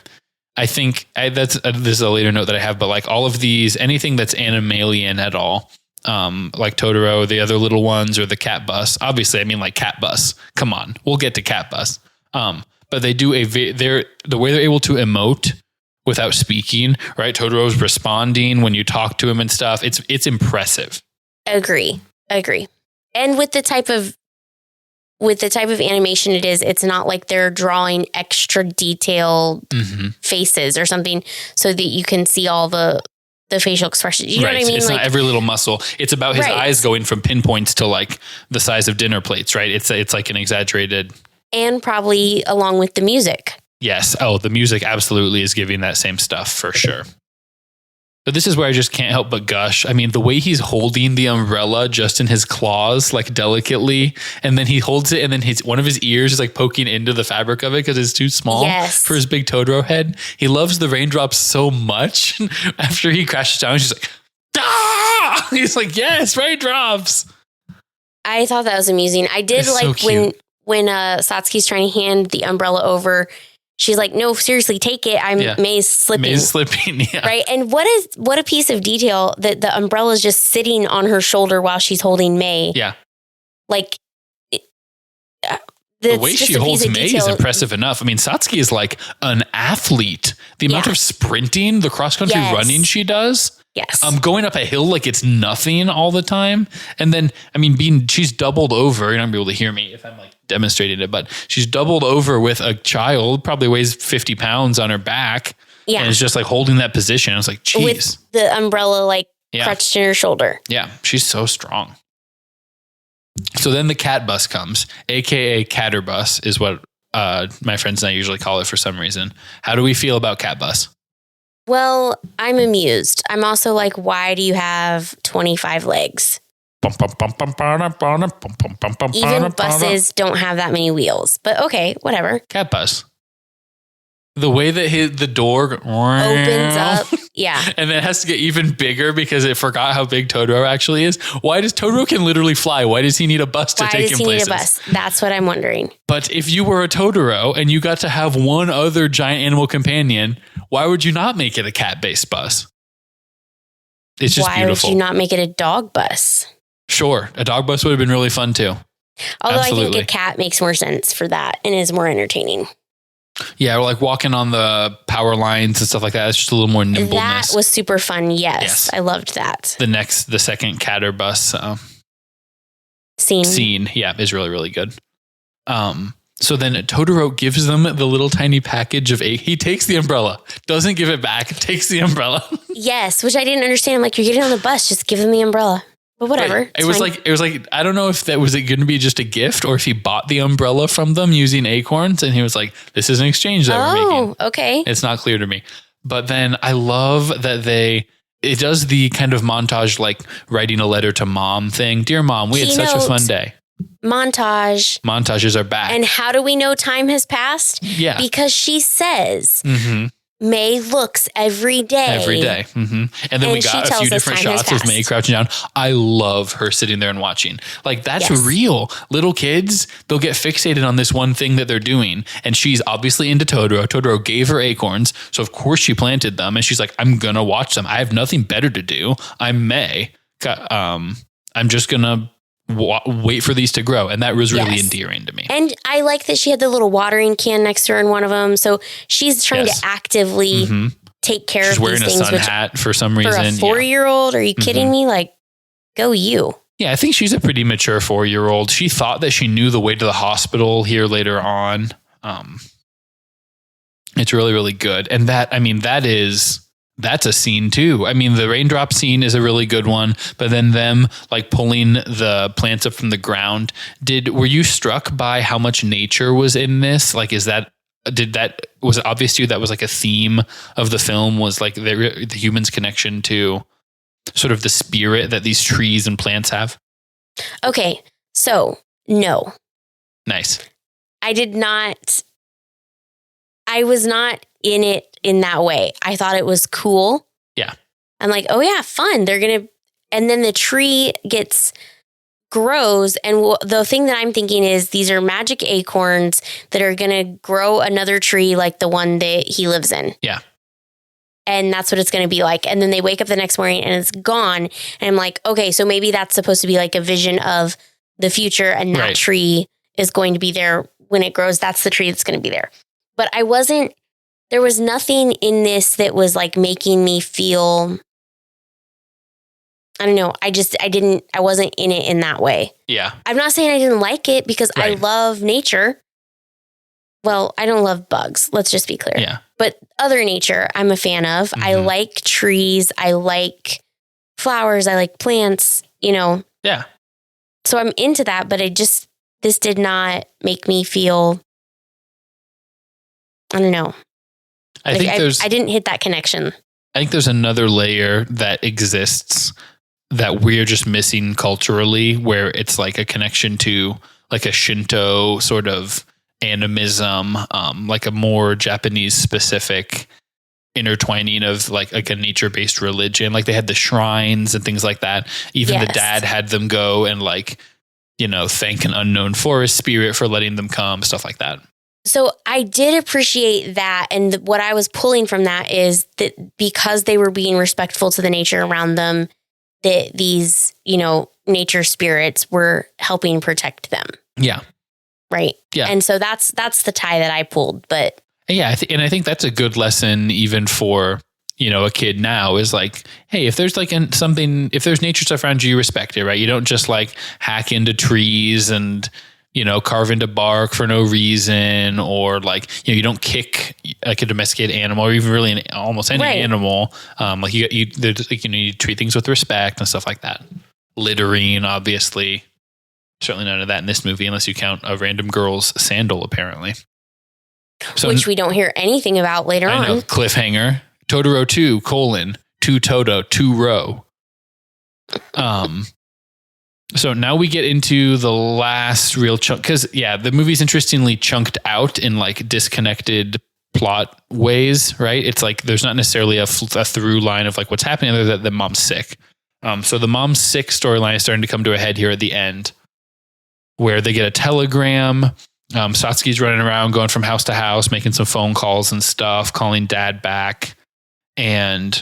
I think this is a later note that I have, but like all of these, anything that's animalian at all, like Totoro, the other little ones, or the cat bus. Obviously, I mean like cat bus. Come on, we'll get to cat bus. But they do the way they're able to emote without speaking, right? Totoro's responding when you talk to him and stuff. It's impressive. Agree. And with the type of animation it is, it's not like they're drawing extra detailed faces or something so that you can see all the facial expressions. You know what I mean? It's not every little muscle. It's about his eyes going from pinpoints to like the size of dinner plates, right? It's like an exaggerated. And probably along with the music. Yes. Oh, the music absolutely is giving that same stuff for sure. But this is where I just can't help but gush. I mean, the way he's holding the umbrella just in his claws, like delicately, and then he holds it and then one of his ears is like poking into the fabric of it because it's too small for his big Totoro head. He loves the raindrops so much. After he crashes down, she's like, ah! He's like, yes, raindrops. I thought that was amusing. I did like when Satsuki's trying to hand the umbrella over she's like, no, seriously, take it. May's slipping. May's slipping, yeah. Right. And what a piece of detail that the umbrella is just sitting on her shoulder while she's holding May. Yeah. Like, the way she holds May is impressive enough. I mean, Satsuki is like an athlete. The amount of sprinting, the cross-country running she does. Yes. Going up a hill like it's nothing all the time. And then, I mean, she's doubled over. You're not going to be able to hear me if I'm like demonstrating it, but she's doubled over with a child, probably weighs 50 pounds on her back. Yeah. And it's just like holding that position. I was like, geez. With the umbrella like crutched in her shoulder. Yeah. She's so strong. So then the cat bus comes, AKA catter bus is what my friends and I usually call it for some reason. How do we feel about cat bus? Well, I'm amused. I'm also like, why do you have 25 legs? Even buses don't have that many wheels, but okay, whatever. Cat bus. The way that the door opens up. Yeah. And then it has to get even bigger because it forgot how big Totoro actually is. Why does Totoro can literally fly? Why does he need a bus to take him places? Why does he need a bus? That's what I'm wondering. But if you were a Totoro and you got to have one other giant animal companion, why would you not make it a cat-based bus? It's just beautiful. Why would you not make it a dog bus? Sure. A dog bus would have been really fun too. Although absolutely. I think a cat makes more sense for that and is more entertaining. Yeah, or like walking on the power lines and stuff like that. It's just a little more nimbleness. That was super fun. Yes. I loved that. The second catter bus scene, yeah, is really, really good. So then Totoro gives them the little tiny package of he takes the umbrella, doesn't give it back, takes the umbrella. Yes, which I didn't understand. I'm like, you're getting on the bus, just give them the umbrella. But whatever. Right. It was like, I don't know if that was it going to be just a gift or if he bought the umbrella from them using acorns and he was like, this is an exchange that we're making. Oh, okay. It's not clear to me. But then I love that it does the kind of montage, like writing a letter to mom thing. Dear mom, we had such a fun day. Montages are back. And how do we know time has passed? Yeah. Because she says, May looks every day. Every day. Mm-hmm. And then we got a few different shots of May crouching down. I love her sitting there and watching. Like, that's real. Little kids, they'll get fixated on this one thing that they're doing. And she's obviously into Totoro. Totoro gave her acorns. So, of course, she planted them. And she's like, I'm going to watch them. I have nothing better to do. I'm May. I'm just going to wait for these to grow. And that was really endearing to me. And I like that she had the little watering can next to her in one of them. So she's trying to actively take care of these things. She's wearing a sun hat for some reason. For a 4-year-old? Are you kidding me? Like, go you. Yeah, I think she's a pretty mature 4-year-old. She thought that she knew the way to the hospital here later on. It's really, really good. And that's a scene too. I mean, the raindrop scene is a really good one, but then them like pulling the plants up from the ground. Were you struck by how much nature was in this? Like, was it obvious to you that was like a theme of the film, was like the human's connection to sort of the spirit that these trees and plants have? Okay. So no. Nice. I was not in it in that way. I thought it was cool. Yeah. I'm like, oh yeah, fun. And then the tree grows. And the thing that I'm thinking is these are magic acorns that are going to grow another tree like the one that he lives in. Yeah. And that's what it's going to be like. And then they wake up the next morning and it's gone. And I'm like, okay, so maybe that's supposed to be like a vision of the future. And that tree is going to be there when it grows. That's the tree that's going to be there. But there was nothing in this that was like making me feel, I don't know. I wasn't in it in that way. Yeah. I'm not saying I didn't like it because I love nature. Well, I don't love bugs. Let's just be clear. Yeah. But other nature, I'm a fan of. Mm-hmm. I like trees. I like flowers. I like plants, Yeah. So I'm into that, but this did not make me feel, I don't know. I didn't hit that connection. I think there's another layer that exists that we're just missing culturally, where it's like a connection to like a Shinto sort of animism, like a more Japanese specific intertwining of like a nature-based religion. Like they had the shrines and things like that. Even the dad had them go and like, thank an unknown forest spirit for letting them come, stuff like that. So I did appreciate that. And what I was pulling from that is that because they were being respectful to the nature around them, that these, nature spirits were helping protect them. Yeah. Right. Yeah. And so that's the tie that I pulled. But yeah, I think that's a good lesson even for, a kid now is like, hey, if there's like if there's nature stuff around you, you respect it, right? You don't just like hack into trees and, carve into bark for no reason, or like, you don't kick like a domesticated animal or even really almost any animal. Like you treat things with respect and stuff like that. Littering, obviously, certainly none of that in this movie, unless you count a random girl's sandal, apparently. So, which we don't hear anything about later on. I know, cliffhanger. Totoro 2, to Toto, to Ro. So now we get into the last real chunk, because the movie's interestingly chunked out in like disconnected plot ways, right? It's like there's not necessarily a through line of like what's happening other than the mom's sick. So the mom's sick storyline is starting to come to a head here at the end, where they get a telegram. Satsuki's running around, going from house to house, making some phone calls and stuff, calling dad back. And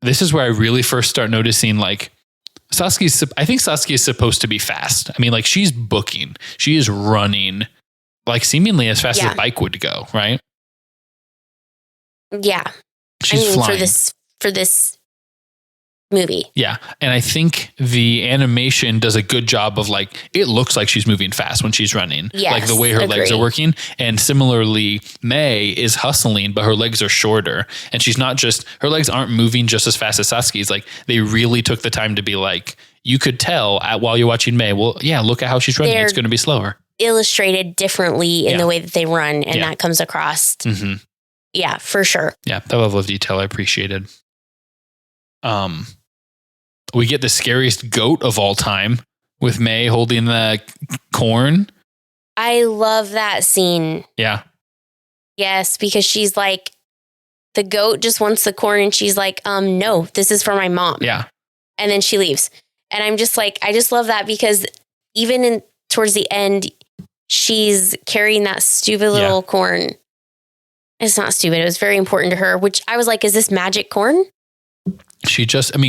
this is where I really first start noticing like I think Satsuki is supposed to be fast. I mean, like she's booking. She is running like seemingly as fast as a bike would go, right? Yeah. She's flying. For this movie. Yeah. And I think the animation does a good job of like, it looks like she's moving fast when she's running. Yes, like the way her legs are working. And similarly, May is hustling, but her legs are shorter. And she's not just, her legs aren't moving just as fast as Satsuki's. Like they really took the time to be like, you could tell while you're watching May, well, yeah, look at how she's running. It's going to be slower. Illustrated differently in the way that they run. And that comes across. Mm-hmm. Yeah, for sure. Yeah. That level of detail I appreciated. We get the scariest goat of all time with May holding the corn. I love that scene. Yeah. Yes, because she's like, the goat just wants the corn and she's like, no, this is for my mom. Yeah. And then she leaves. And I'm just like, I just love that because even towards the end, she's carrying that stupid little corn. It's not stupid. It was very important to her, which I was like, is this magic corn?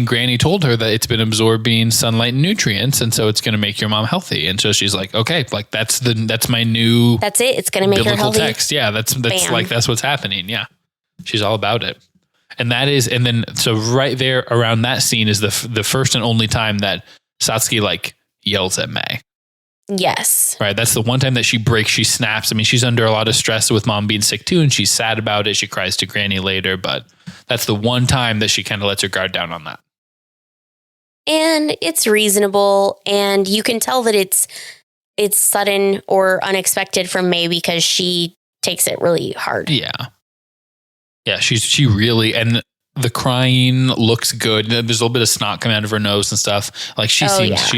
Granny told her that it's been absorbing sunlight and nutrients, and so it's going to make your mom healthy. And so she's like, okay, like that's my new. That's it. It's going to make her healthy. Text. Yeah, that's like that's what's happening. Yeah, she's all about it, and then so right there around that scene is the first and only time that Satsuki like yells at May. Yes. Right. That's the one time that she breaks, she snaps. I mean, she's under a lot of stress with mom being sick too, and she's sad about it. She cries to Granny later, but that's the one time that she kind of lets her guard down on that. And it's reasonable, and you can tell that it's sudden or unexpected from May because she takes it really hard. Yeah. Yeah, she really, and the crying looks good. There's a little bit of snot coming out of her nose and stuff. Like she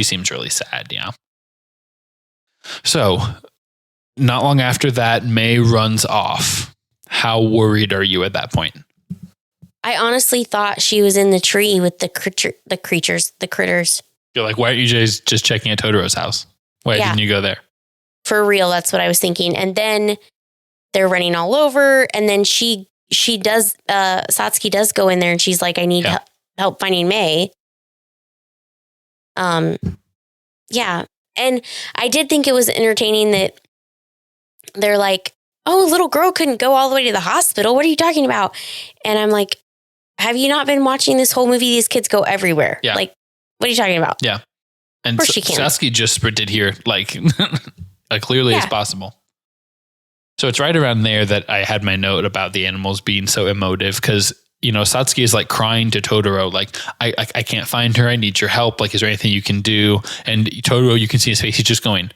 seems really sad. Yeah. So, not long after that, May runs off. How worried are you at that point? I honestly thought she was in the tree with the critters. You're like, why aren't you just checking at Totoro's house? Why didn't you go there? For real, that's what I was thinking. And then they're running all over, and then she does. Satsuki does go in there, and she's like, "I need help finding May." Yeah. And I did think it was entertaining that they're like, oh, a little girl couldn't go all the way to the hospital. What are you talking about? And I'm like, have you not been watching this whole movie? These kids go everywhere. Yeah. Like, what are you talking about? Yeah. And of course she can. Satsuki just sprinted here like clearly as possible. So it's right around there that I had my note about the animals being so emotive because, Satsuki is like crying to Totoro, like, I can't find her. I need your help. Like, is there anything you can do? And Totoro, you can see his face. He's just going,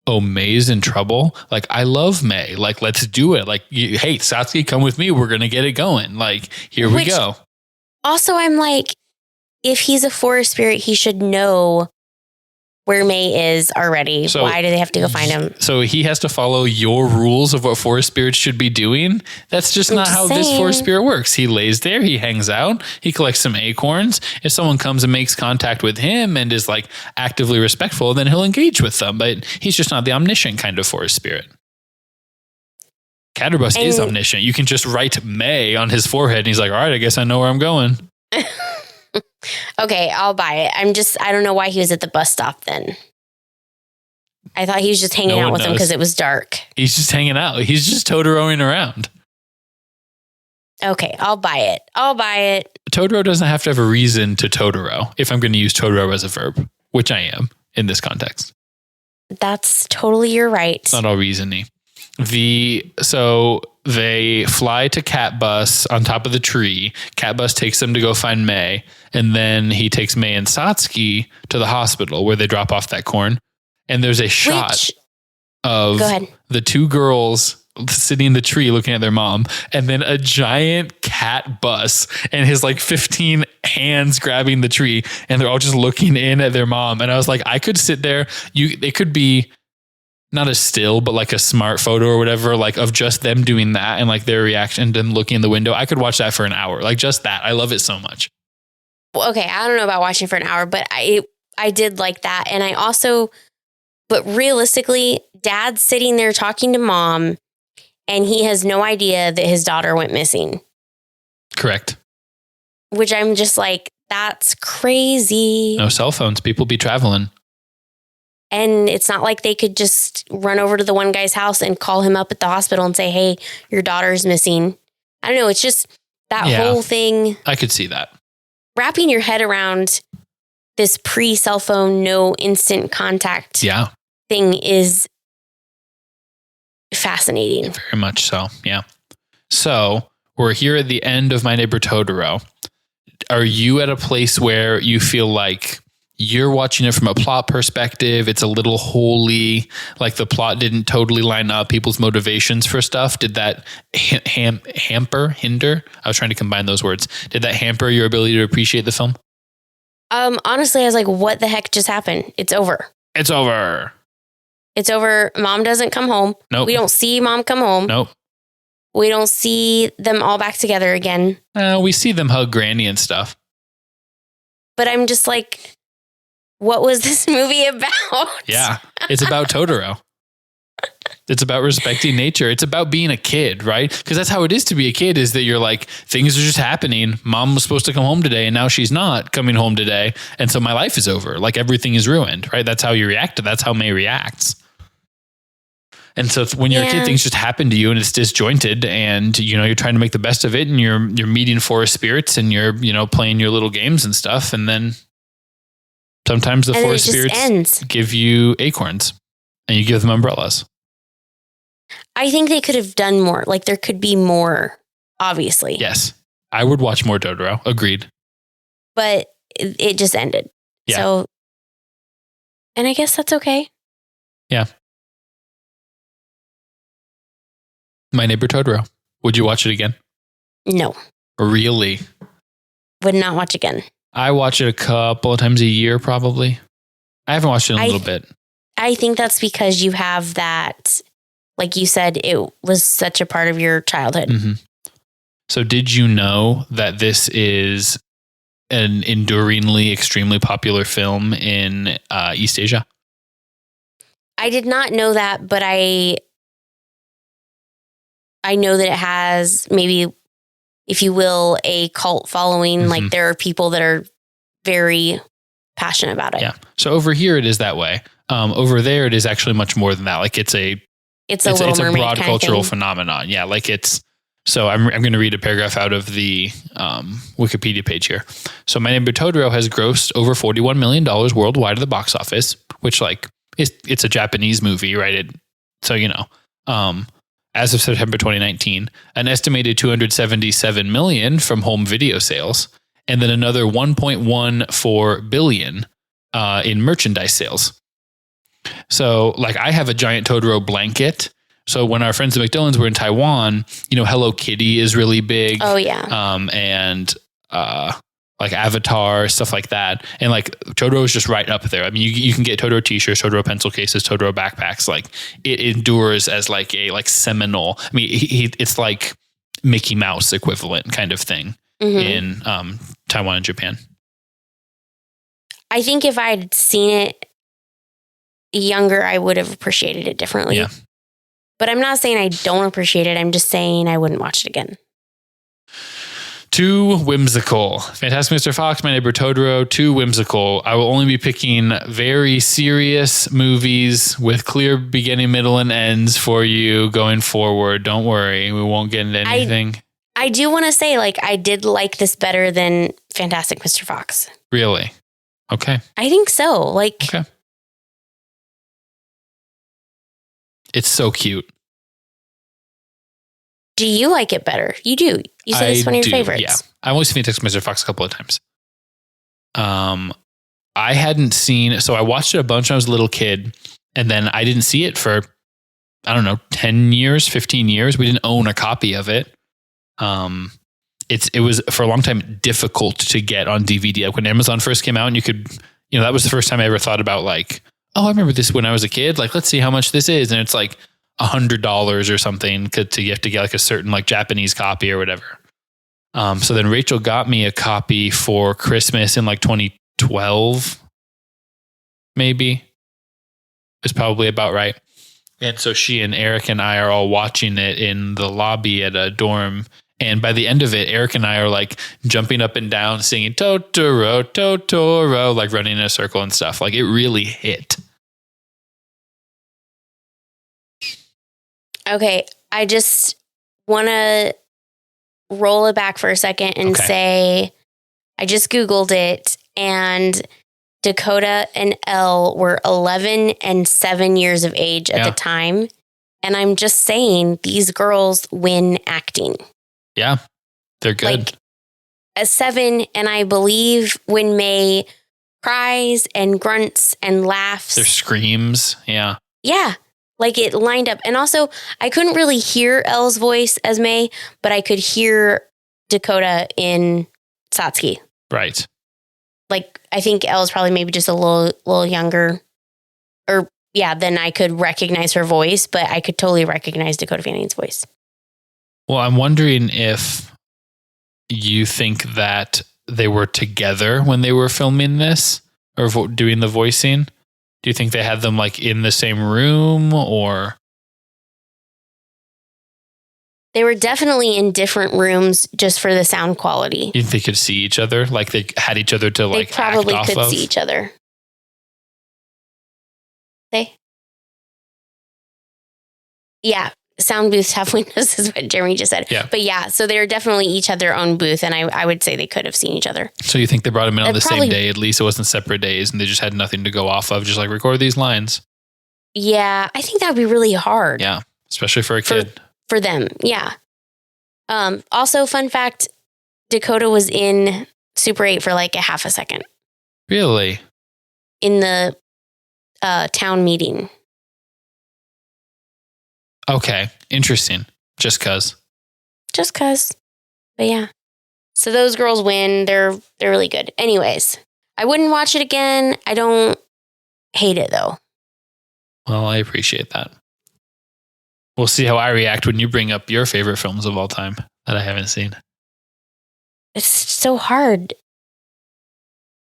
oh, May's in trouble. Like, I love May. Like, let's do it. Like, hey, Satsuki, come with me. We're going to get it going. Like, here we go. Also, I'm like, if he's a forest spirit, he should know where May is already. So, why do they have to go find him? So he has to follow your rules of what forest spirits should be doing. That's just not how this forest spirit works. He lays there, he hangs out, he collects some acorns. If someone comes and makes contact with him and is like actively respectful, then he'll engage with them. But he's just not the omniscient kind of forest spirit. Catterbus is omniscient. You can just write May on his forehead and he's like, all right, I guess I know where I'm going. Okay, I'll buy it. I don't know why he was at the bus stop then. I thought he was just hanging out with him because it was dark. He's just hanging out. He's just Totoroing around. Okay, I'll buy it. Totoro doesn't have to have a reason to Totoro if I'm going to use Totoro as a verb, which I am in this context. That's totally you're right. It's not all reasoning. So they fly to Catbus on top of the tree. Catbus takes them to go find May. And then he takes May and Satsuki to the hospital where they drop off that corn. And there's a shot of the two girls sitting in the tree looking at their mom. And then a giant cat bus and his like 15 hands grabbing the tree. And they're all just looking in at their mom. And I was like, I could sit there. It could be not a still, but like a smart photo or whatever, like of just them doing that and like their reaction to them looking in the window. I could watch that for an hour. Like just that. I love it so much. Well, okay. I don't know about watching for an hour, but I did like that. And but realistically, Dad's sitting there talking to Mom and he has no idea that his daughter went missing. Correct. Which I'm just like, that's crazy. No cell phones. People be traveling. And it's not like they could just run over to the one guy's house and call him up at the hospital and say, hey, your daughter's missing. I don't know. It's just that whole thing. I could see that. Wrapping your head around this pre-cell phone, no instant contact thing is fascinating. Very much so. Yeah. So we're here at the end of My Neighbor Totoro. Are you at a place where you feel like you're watching it from a plot perspective? It's a little wholly, like the plot didn't totally line up people's motivations for stuff. Did that hinder? I was trying to combine those words. Did that hamper your ability to appreciate the film? Honestly, I was like, what the heck just happened? It's over. It's over. It's over. Mom doesn't come home. Nope. We don't see Mom come home. Nope. We don't see them all back together again. We see them hug Granny and stuff. But I'm just like, what was this movie about? Yeah, it's about Totoro. It's about respecting nature. It's about being a kid, right? Because that's how it is to be a kid, is that you're like, things are just happening. Mom was supposed to come home today and now she's not coming home today. And so my life is over. Like everything is ruined, right? That's how you react. That's how May reacts. And so when you're a kid, things just happen to you and it's disjointed and, you're trying to make the best of it and you're meeting forest spirits and you're, playing your little games and stuff. And then sometimes the forest spirits give you acorns and you give them umbrellas. I think they could have done more. Like there could be more, obviously. Yes. I would watch more Totoro. Agreed. But it just ended. Yeah. So, and I guess that's okay. Yeah. My Neighbor Totoro. Would you watch it again? No. Really? Would not watch again. I watch it a couple of times a year, probably. I haven't watched it in a little bit. I think that's because you have that, like you said, it was such a part of your childhood. Mm-hmm. So did you know that this is an enduringly, extremely popular film in East Asia? I did not know that, but I know that it has maybe, if you will, a cult following. Mm-hmm. Like there are people that are very passionate about it. Yeah. So over here it is that way. Over there it is actually much more than that. Like it's a broad cultural phenomenon. Yeah. Like so I'm going to read a paragraph out of the Wikipedia page here. So My Neighbor Totoro has grossed over $41 million worldwide at the box office, which like it's a Japanese movie, right? As of September 2019, an estimated 277 million from home video sales, and then another 1.14 billion in merchandise sales. So like I have a giant Totoro blanket. So when our friends at McDonald's were in Taiwan, Hello Kitty is really big. Oh yeah. And like Avatar, stuff like that. And like Totoro is just right up there. I mean, you can get Totoro t-shirts, Totoro pencil cases, Totoro backpacks. Like it endures as like a seminal. I mean, it's like Mickey Mouse equivalent kind of thing in Taiwan and Japan. I think if I'd seen it younger, I would have appreciated it differently. Yeah. But I'm not saying I don't appreciate it. I'm just saying I wouldn't watch it again. Too whimsical. Fantastic Mr. Fox, My Neighbor Totoro, too whimsical. I will only be picking very serious movies with clear beginning, middle, and ends for you going forward. Don't worry. We won't get into anything. I do want to say, like, I did like this better than Fantastic Mr. Fox. Really? Okay. I think so. Like, okay. It's so cute. Do you like it better? You do. You said it's one of your favorites. Yeah. I've only seen Fantastic Mr. Fox a couple of times. I hadn't seen, so I watched it a bunch when I was a little kid, and then I didn't see it for, I don't know, 10 years, 15 years. We didn't own a copy of it. It was for a long time difficult to get on DVD. Like when Amazon first came out and you could, that was the first time I ever thought about like, oh, I remember this when I was a kid. Like, let's see how much this is. And it's like $100 or something to you have to get like a certain like Japanese copy or whatever. So then Rachel got me a copy for Christmas in like 2012, maybe. It was probably about right. And so she and Eric and I are all watching it in the lobby at a dorm. And by the end of it, Eric and I are like jumping up and down, singing Totoro, Totoro, like running in a circle and stuff. Like it really hit. Okay. I just want to roll it back for a second and say, I just Googled it, and Dakota and Elle were 11 and 7 years of age at the time. And I'm just saying, these girls win acting. Yeah, they're good. Like a 7, and I believe when May cries and grunts and laughs. Their screams, yeah. Yeah, like it lined up. And also, I couldn't really hear Elle's voice as May, but I could hear Dakota in Satsuki. Right. Like, I think Elle's probably maybe just a little younger. Or, then I could recognize her voice, but I could totally recognize Dakota Fanning's voice. Well, I'm wondering if you think that they were together when they were filming this or doing the voicing. Do you think they had them like in the same room or? They were definitely in different rooms just for the sound quality. You think they could see each other? Like they had each other to like act off of? They probably could see each other. Yeah. Sound booths have windows is what Jeremy just said. Yeah. But so they're definitely each had their own booth, and I would say they could have seen each other. So you think they brought them in on the same day? At least it wasn't separate days and they just had nothing to go off of, just like record these lines. Yeah, I think that would be really hard. Yeah, especially for a kid. For them, yeah. Also, fun fact, Dakota was in Super 8 for like a half a second. Really? In the town meeting. Okay, interesting. Just cause. But yeah. So those girls win. They're really good. Anyways, I wouldn't watch it again. I don't hate it though. Well, I appreciate that. We'll see how I react when you bring up your favorite films of all time that I haven't seen. It's so hard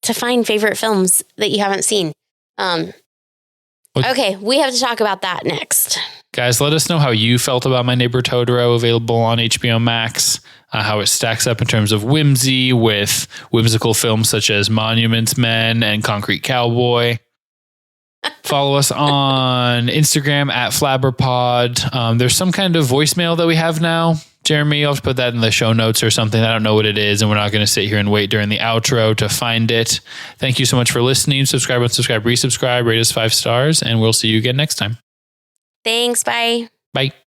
to find favorite films that you haven't seen. Okay, we have to talk about that next. Guys, let us know how you felt about My Neighbor Totoro, available on HBO Max, how it stacks up in terms of whimsy with whimsical films such as Monuments Men and Concrete Cowboy. Follow us on Instagram at FlabberPod. There's some kind of voicemail that we have now. Jeremy, you'll have to put that in the show notes or something. I don't know what it is, and we're not going to sit here and wait during the outro to find it. Thank you so much for listening. Subscribe, unsubscribe, resubscribe, rate us 5 stars, and we'll see you again next time. Thanks. Bye. Bye.